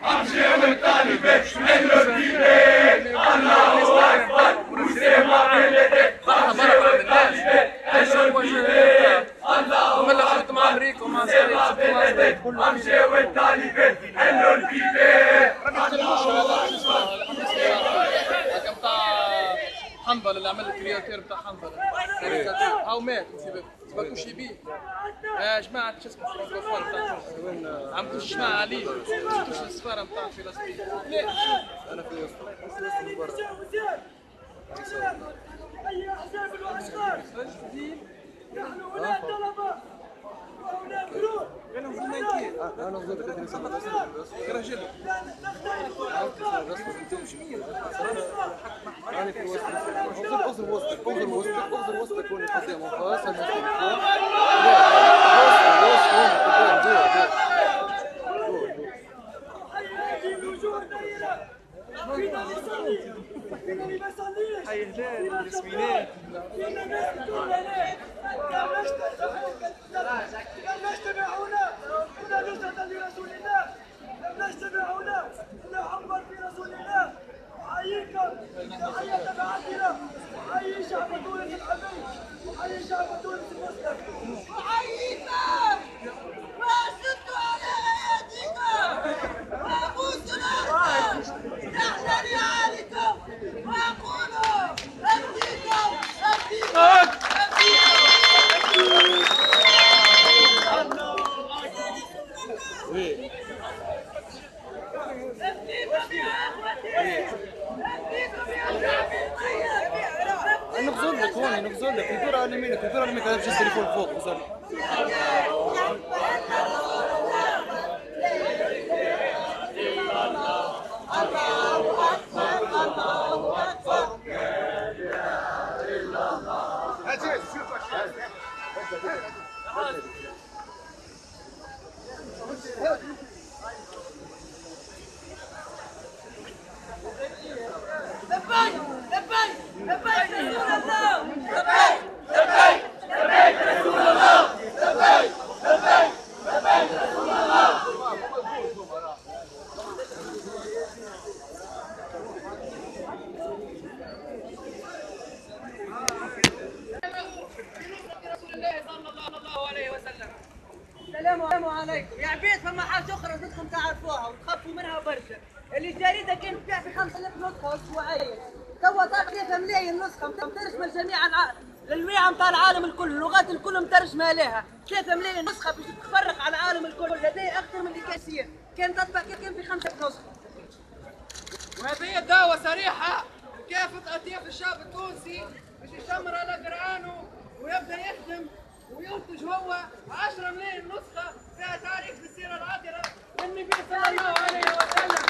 امشي والطالبة حلو الدين الله اكبر مسلمة بلدك امشي والطالبة حلو الدين الله اكبر مسلمة بلدك امشي والطالبة حلو الدين حنظل اللي عمل الكرياتير بتاع حنظل او مات سبقوش يبيه يا جماعه شو اسمه الفرنكوفون بتاع تونس عملتوش جماعه عليه ما شفتوش السفاره بتاع فلسطين لا انا في وسط اي احزاب الاشخاص نحن هنا طلبه وهنا جروب انا نظن كده نسمع كرجل انا في وسط انظر وسطك كون القضيه منفصل حي هلال الياسمينات لم نجتمع هنا نجدة لرسول الله لم نجتمع هنا لنحمر في رسول الله أحييكم تحية معطرة أحيي شعب تونس الحبيب أحيي شعب تونس المسلم أحييكم وأشد على أيديكم وأبوس لكم تحت رعالكم وأقول أفديكم نغزر لك هوني نغزر لك ندور على يمينك ندور على يمينك هذا بجي التليفون فوق غزر لك السلام عليكم يا عبيد. فما حاجه اخرى بدكم تعرفوها وتخافوا منها برشا. اللي الجريده كانت تبيع في 5000 نسخه اسبوعيا، توا صار 3 ملايين نسخه مترجمه لجميع للوعي نتاع العالم الكل، اللغات الكل مترجمه لها. 3 ملايين نسخه باش تتفرق على العالم الكل، لديه اكثر من اللي كاسير. كان تطبع كان في 5 نسخ. وهذه دعوه صريحه كافه اطياف الشعب التونسي باش يشمر على قرآنه ويبدا يخدم وينتج هو 10 ملايين نسخه فيها تعريف بالسيره العطره للنبي صلى الله عليه وسلم.